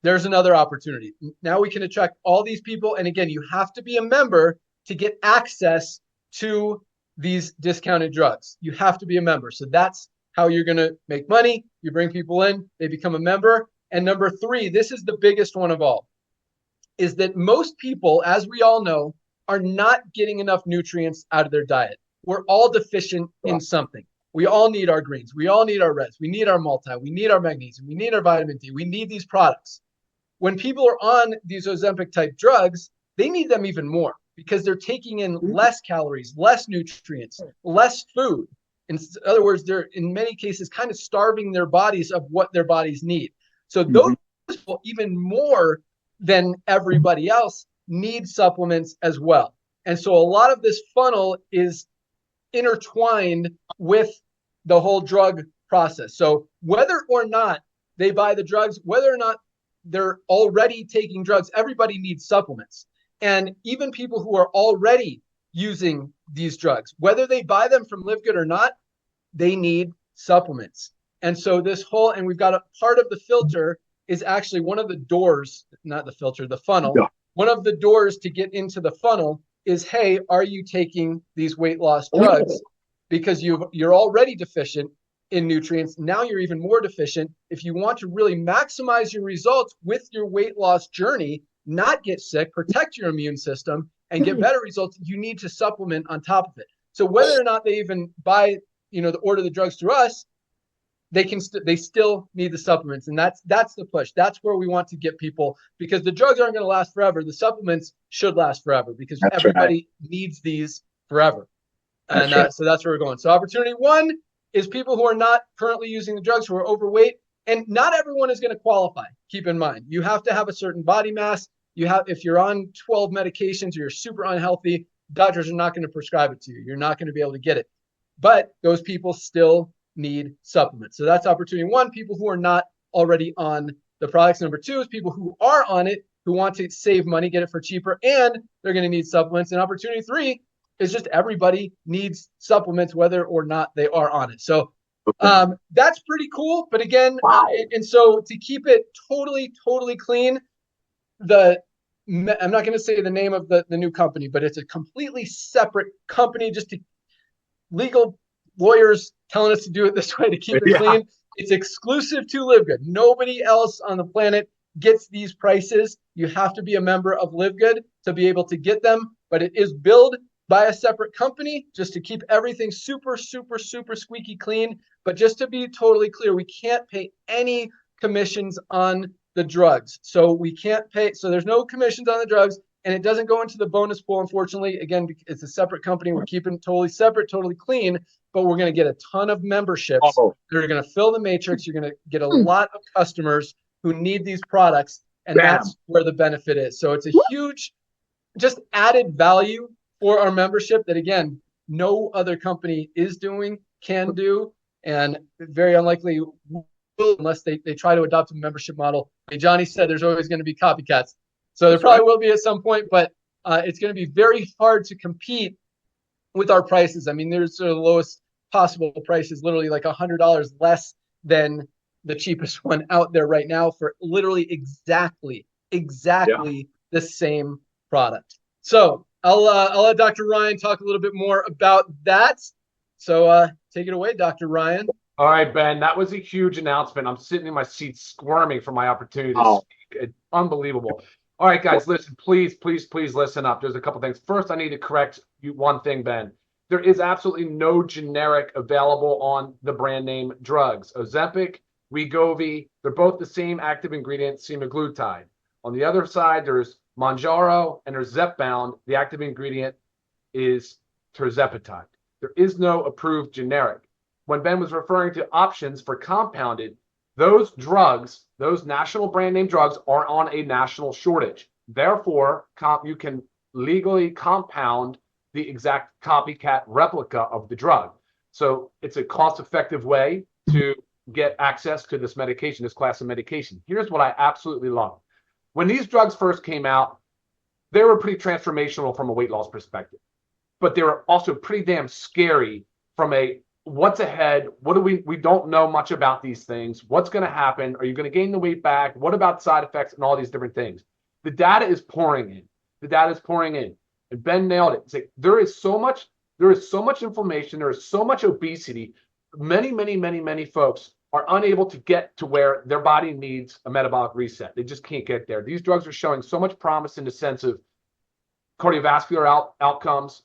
There's another opportunity. Now we can attract all these people. And again, you have to be a member to get access to these discounted drugs. You have to be a member. So that's how you're going to make money. You bring people in, they become a member. And number 3, this is the biggest one of all, is that most people, as we all know, are not getting enough nutrients out of their diet. We're all deficient in something. We all need our greens. We all need our reds. We need our multi. We need our magnesium. We need our vitamin D. We need these products. When people are on these Ozempic type drugs, they need them even more because they're taking in less calories, less nutrients, less food. In other words, they're in many cases kind of starving their bodies of what their bodies need. So those people, even more than everybody else, need supplements as well. And so a lot of this funnel is intertwined with the whole drug process. So whether or not they buy the drugs, whether or not they're already taking drugs, everybody needs supplements. And even people who are already using these drugs, whether they buy them from LiveGood or not, they need supplements. And so and we've got a part of the filter is actually one of the doors, not the filter, the funnel. Yeah. One of the doors to get into the funnel is, hey, are you taking these weight loss drugs? Because you're already deficient in nutrients. Now you're even more deficient. If you want to really maximize your results with your weight loss journey, not get sick, protect your immune system, and get better results, you need to supplement on top of it. So whether or not they even buy, order the drugs through us, they still need the supplements. And that's the push. That's where we want to get people, because the drugs aren't going to last forever. The supplements should last forever, because everybody needs these forever. And so that's where we're going. So opportunity one is people who are not currently using the drugs, who are overweight. And not everyone is going to qualify. Keep in mind, you have to have a certain body mass. If you're on 12 medications or you're super unhealthy, doctors are not going to prescribe it to you. You're not going to be able to get it. But those people still need supplements. So that's opportunity one, people who are not already on the products. Number two is people who are on it, who want to save money, get it for cheaper, and they're going to need supplements. And opportunity three is just everybody needs supplements, whether or not they are on it. So that's pretty cool. But again, and so to keep it totally clean, I'm not going to say the name of the new company, but it's a completely separate company, just to legal lawyers telling us to do it this way to keep it clean. It's exclusive to LiveGood. Nobody else on the planet gets these prices. You have to be a member of LiveGood to be able to get them, but it is billed by a separate company just to keep everything super squeaky clean. But just to be totally clear, we can't pay any commissions on the drugs. So we can't pay, so there's no commissions on the drugs, and it doesn't go into the bonus pool, unfortunately. Again, it's a separate company. We're keeping it totally separate, totally clean, but we're going to get a ton of memberships that are going to fill the matrix. You're going to get a lot of customers who need these products, and that's where the benefit is. So it's a huge, just added value for our membership that, again, no other company is doing, can do, and very unlikely will, unless they try to adopt a membership model. Like Johnny said, there's always going to be copycats. So there probably will be at some point, but it's going to be very hard to compete with our prices. I mean, there's the lowest possible prices, literally like $100 less than the cheapest one out there right now for literally exactly the same product. So I'll let Dr. Ryan talk a little bit more about that. So take it away, Dr. Ryan. All right, Ben, that was a huge announcement. I'm sitting in my seat squirming for my opportunity to speak. It's unbelievable. All right, guys, listen, please listen up. There's a couple things. First, I need to correct you one thing, Ben. There is absolutely no generic available on the brand name drugs. Ozempic, Wegovy, they're both the same active ingredient, semaglutide. On the other side, there's Mounjaro and there's Zepbound. The active ingredient is tirzepatide. There is no approved generic. When Ben was referring to options for compounded, those drugs, those national brand name drugs, are on a national shortage. Therefore, you can legally compound the exact copycat replica of the drug. So it's a cost-effective way to get access to this medication, this class of medication. Here's what I absolutely love. When these drugs first came out, they were pretty transformational from a weight loss perspective, but they were also pretty damn scary from a what's ahead? What do we don't know much about these things. What's going to happen? Are you going to gain the weight back? What about side effects and all these different things? The data is pouring in. And Ben nailed it. It's like there is so much inflammation. There is so much obesity. Many folks are unable to get to where their body needs a metabolic reset. They just can't get there. These drugs are showing so much promise in the sense of cardiovascular outcomes,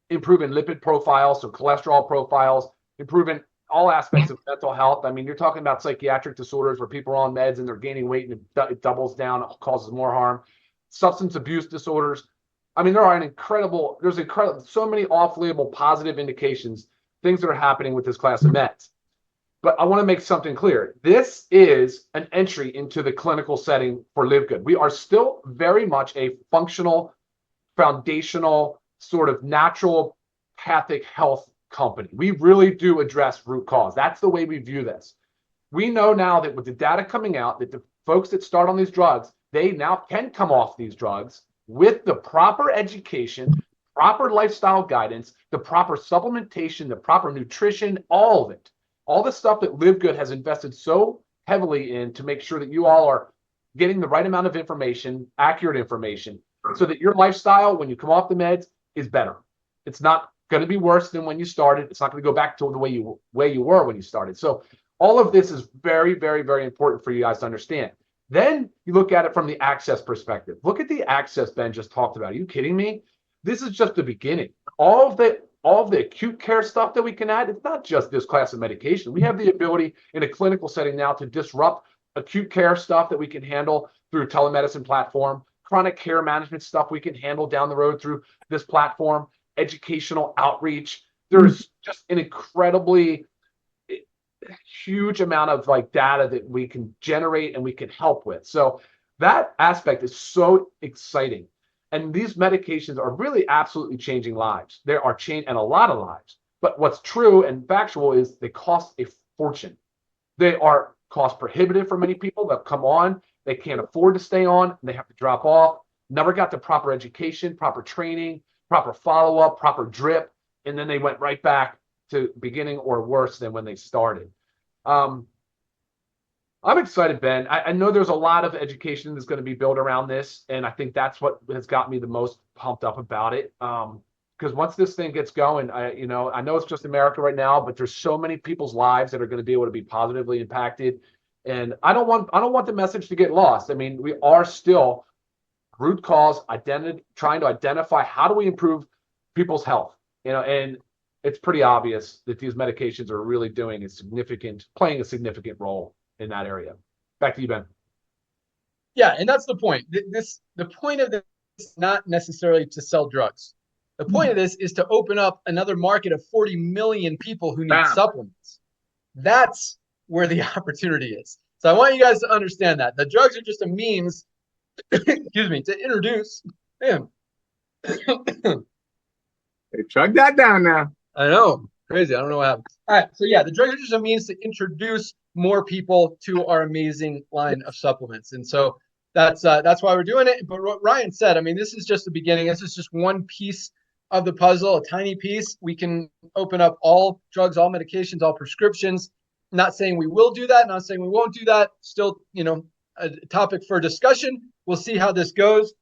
improving lipid profiles, so cholesterol profiles, improving all aspects of mental health. I mean, you're talking about psychiatric disorders where people are on meds and they're gaining weight and it doubles down, it causes more harm. Substance abuse disorders. I mean, there's so many off-label positive indications, things that are happening with this class of meds. But I want to make something clear. This is an entry into the clinical setting for LiveGood. We are still very much a functional, foundational, sort of naturopathic health company. We really do address root cause. That's the way we view this. We know now that with the data coming out, that the folks that start on these drugs, they now can come off these drugs with the proper education, proper lifestyle guidance, the proper supplementation, the proper nutrition, all of it. All the stuff that LiveGood has invested so heavily in to make sure that you all are getting the right amount of information, accurate information. so that your lifestyle, when you come off the meds, is better. It's not going to be worse than when you started. It's not going to go back to the way you were when you started. So all of this is very, very, very important for you guys to understand. Then you look at it from the access perspective. Look at the access Ben just talked about. Are you kidding me? This is just the beginning. All of the acute care stuff that we can add, it's not just this class of medication. We have the ability in a clinical setting now to disrupt acute care stuff that we can handle through telemedicine platform, chronic care management stuff we can handle down the road through this platform, educational outreach. There's just an incredibly huge amount of like data that we can generate and we can help with. So that aspect is so exciting. And these medications are really absolutely changing lives. They are changing a lot of lives. But what's true and factual is they cost a fortune. They are cost prohibitive for many people that come on. They can't afford to stay on. And they have to drop off. Never got the proper education, proper training, proper follow-up, proper drip. And then they went right back to beginning or worse than when they started. I'm excited, Ben. I know there's a lot of education that's going to be built around this, and I think that's what has got me the most pumped up about it. Because once this thing gets going, I know it's just America right now, but there's so many people's lives that are going to be able to be positively impacted, and I don't want the message to get lost. I mean, we are still root cause trying to identify how do we improve people's health, and it's pretty obvious that these medications are really playing a significant role in that area. Back to you, Ben. Yeah, and that's the point. The point of this is not necessarily to sell drugs. The point of this is to open up another market of 40 million people who need supplements. That's where the opportunity is. So I want you guys to understand that. The drugs are just a means, excuse me, to introduce. Man. Hey, chug that down now. I know. Crazy. I don't know what happened. All right. So yeah, the drugs are just a means to introduce more people to our amazing line of supplements. And so that's why we're doing it. But what Ryan said, I mean, this is just the beginning. This is just one piece of the puzzle, a tiny piece. We can open up all drugs, all medications, all prescriptions. Not saying we will do that, not saying we won't do that. Still, a topic for discussion. We'll see how this goes.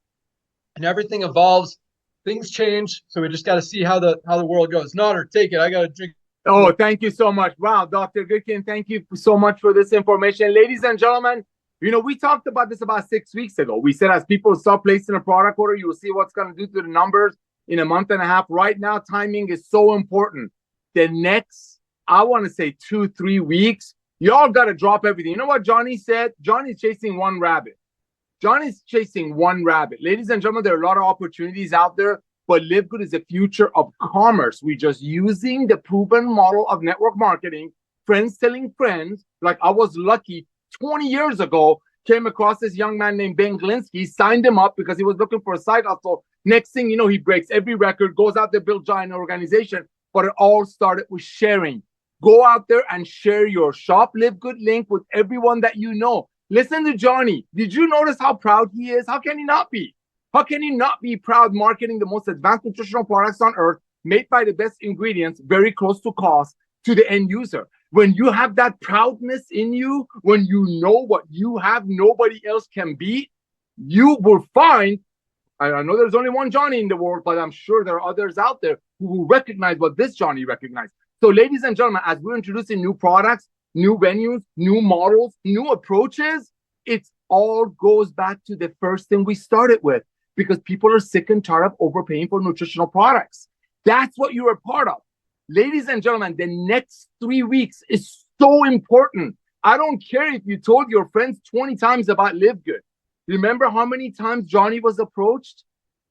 And everything evolves. Things change. So we just got to see how the world goes. Nodder, take it. I got to drink. Oh, thank you so much. Wow, Dr. Goodkin, thank you so much for this information. Ladies and gentlemen, we talked about this about 6 weeks ago. We said as people start placing a product order, you will see what's going to do to the numbers in a month and a half. Right now, timing is so important. The next, I want to say 2-3 weeks, y'all got to drop everything. You know what Johnny said? Johnny's chasing one rabbit. Johnny's chasing one rabbit. Ladies and gentlemen, there are a lot of opportunities out there. But LiveGood is the future of commerce. We're just using the proven model of network marketing, friends telling friends. Like I was lucky 20 years ago, came across this young man named Ben Glinsky, signed him up because he was looking for a side hustle. Next thing you know, he breaks every record, goes out there, build giant organization. But it all started with sharing. Go out there and share your Shop LiveGood link with everyone that you know. Listen to Johnny. Did you notice how proud he is? How can he not be? How can you not be proud marketing the most advanced nutritional products on earth, made by the best ingredients, very close to cost, to the end user? When you have that proudness in you, when you know what you have, nobody else can beat, you will find, I know there's only one Johnny in the world, but I'm sure there are others out there who will recognize what this Johnny recognized. So ladies and gentlemen, as we're introducing new products, new venues, new models, new approaches, it all goes back to the first thing we started with. Because people are sick and tired of overpaying for nutritional products. That's what you're a part of. Ladies and gentlemen, the next 3 weeks is so important. I don't care if you told your friends 20 times about LiveGood. Remember how many times Johnny was approached?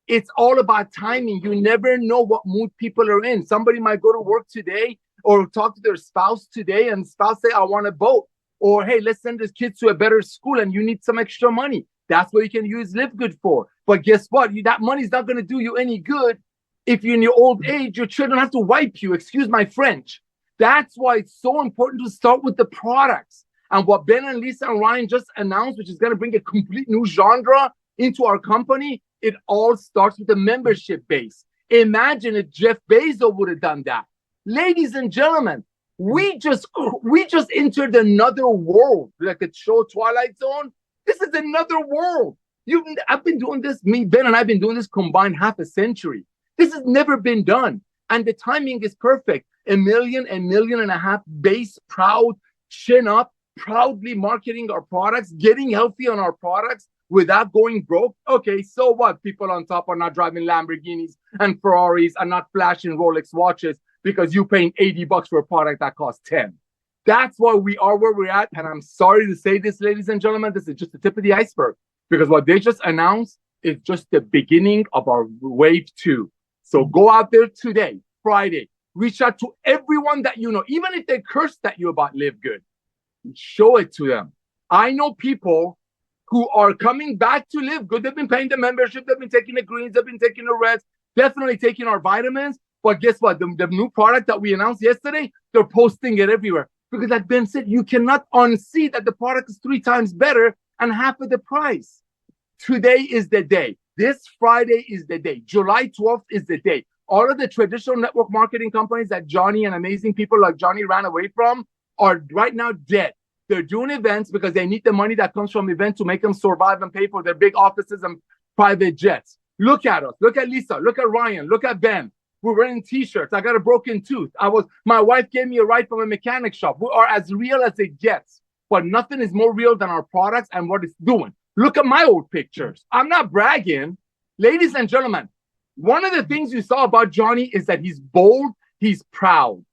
It's all about timing. You never know what mood people are in. Somebody might go to work today or talk to their spouse today and spouse say, I want a boat. Or, hey, let's send this kid to a better school and you need some extra money. That's what you can use LiveGood for. But guess what? That money's not going to do you any good if you're in your old age. Your children have to wipe you. Excuse my French. That's why it's so important to start with the products. And what Ben and Lisa and Ryan just announced, which is going to bring a complete new genre into our company, it all starts with the membership base. Imagine if Jeff Bezos would have done that. Ladies and gentlemen, we just entered another world, like the show Twilight Zone. This is another world. I've been doing this, Ben and I've been doing this combined half a century. This has never been done. And the timing is perfect. 1 million, 1.5 million base, proud, chin up, proudly marketing our products, getting healthy on our products without going broke. Okay, so what? People on top are not driving Lamborghinis and Ferraris and not flashing Rolex watches because you're paying $80 for a product that costs 10. That's why we are where we're at. And I'm sorry to say this, ladies and gentlemen, this is just the tip of the iceberg, because what they just announced is just the beginning of our wave 2. So go out there today, Friday, reach out to everyone that you know, even if they cursed at you about LiveGood, show it to them. I know people who are coming back to LiveGood. They've been paying the membership, they've been taking the greens, they've been taking the reds, definitely taking our vitamins. But guess what? The new product that we announced yesterday, they're posting it everywhere. Because like Ben said, you cannot unsee that the product is 3 times better and half of the price. Today is the day. This Friday is the day. July 12th is the day. All of the traditional network marketing companies that Johnny and amazing people like Johnny ran away from are right now dead. They're doing events because they need the money that comes from events to make them survive and pay for their big offices and private jets. Look at us. Look at Lisa. Look at Ryan. Look at Ben. We're wearing t-shirts. I got a broken tooth. My wife gave me a ride from a mechanic shop. We are as real as it gets. But nothing is more real than our products and what it's doing. Look at my old pictures. I'm not bragging. Ladies and gentlemen, one of the things you saw about Johnny is that he's bold, he's proud.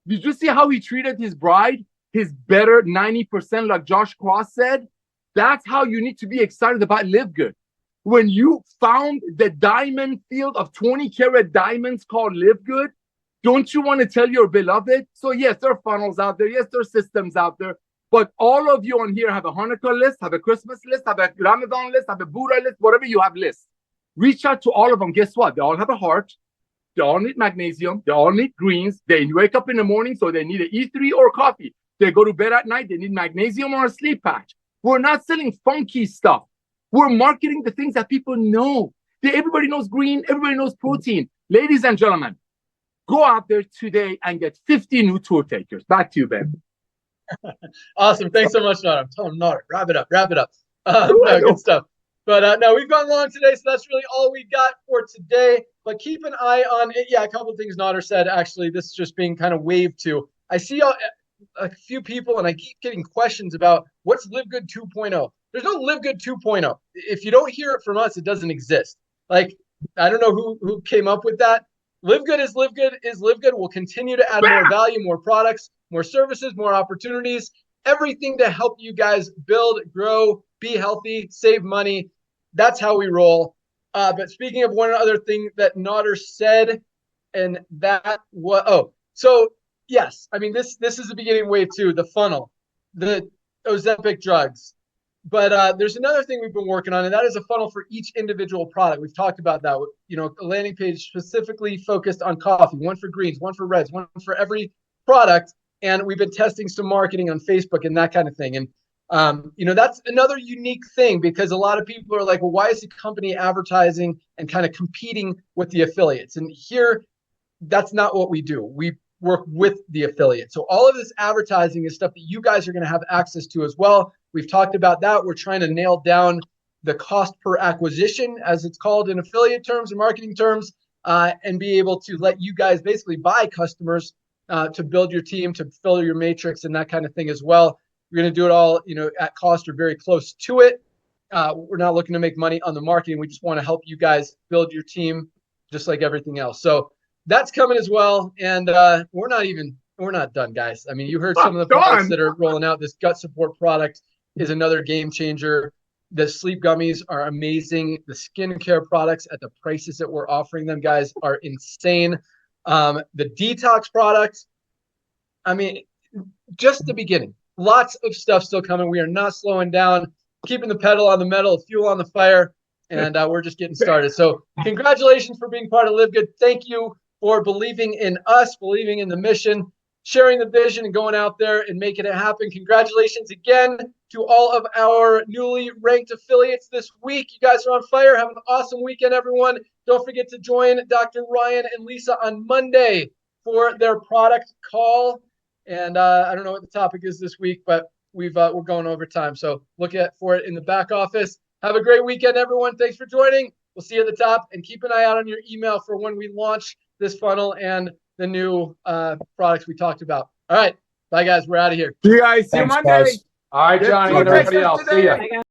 Did you see how he treated his bride? His better 90%, like Josh Cross said? That's how you need to be excited about LiveGood. When you found the diamond field of 20-karat diamonds called LiveGood, don't you want to tell your beloved? So yes, there are funnels out there. Yes, there are systems out there. But all of you on here have a Hanukkah list, have a Christmas list, have a Ramadan list, have a Buddha list, whatever you have lists. Reach out to all of them. Guess what? They all have a heart. They all need magnesium. They all need greens. They wake up in the morning, so they need an E3 or coffee. They go to bed at night, they need magnesium or a sleep patch. We're not selling funky stuff. We're marketing the things that people know. Everybody knows green. Everybody knows protein. Ladies and gentlemen, go out there today and get 50 new tour takers. Back to you, Ben. Awesome. Thanks so much, Nara. I'm telling Nara, wrap it up. No, good stuff. But no, we've gone long today, so that's really all we got for today. But keep an eye on it. Yeah, a couple of things Nara said. Actually, this is just being kind of wave 2. I see a few people, and I keep getting questions about what's LiveGood 2.0. There's no LiveGood 2.0. If you don't hear it from us, it doesn't exist. Like, I don't know who came up with that. LiveGood is LiveGood. We'll continue to add more value, more products, more services, more opportunities, everything to help you guys build, grow, be healthy, save money. That's how we roll. But speaking of one other thing that Nader said, and that was, so yes, I mean, this is the beginning of wave 2, the funnel, the Ozempic drugs. But there's another thing we've been working on, and that is a funnel for each individual product. We've talked about that. A landing page specifically focused on coffee, one for greens, one for reds, one for every product. And we've been testing some marketing on Facebook and that kind of thing. And, that's another unique thing, because a lot of people are like, well, why is the company advertising and kind of competing with the affiliates? And here, that's not what we do. We work with the affiliate. So all of this advertising is stuff that you guys are going to have access to as well. We've talked about that. We're trying to nail down the cost per acquisition, as it's called in affiliate terms or marketing terms, and be able to let you guys basically buy customers to build your team, to fill your matrix and that kind of thing as well. We're going to do it all, at cost or very close to it. We're not looking to make money on the marketing. We just want to help you guys build your team just like everything else. So that's coming as well. And we're not done, guys. I mean, you heard some of the products that are rolling out. This gut support product is another game changer. The sleep gummies are amazing. The skincare products at the prices that we're offering them, guys, are insane. The detox products, I mean, just the beginning. Lots of stuff still coming. We are not slowing down, keeping the pedal on the metal, fuel on the fire, and we're just getting started. So congratulations for being part of LiveGood. Thank you for believing in us, believing in the mission, sharing the vision, and going out there and making it happen. Congratulations again to all of our newly ranked affiliates this week. You guys are on fire. Have an awesome weekend, everyone. Don't forget to join Dr. Ryan and Lisa on Monday for their product call. And I don't know what the topic is this week, but we're going over time. So look for it in the back office. Have a great weekend, everyone. Thanks for joining. We'll see you at the top, and keep an eye out on your email for when we launch this funnel and the new products we talked about. All right. Bye, guys. We're out of here. See you guys. See you Thanks, Monday. guys. All right, Get Johnny two and everybody Texans else. See ya. today.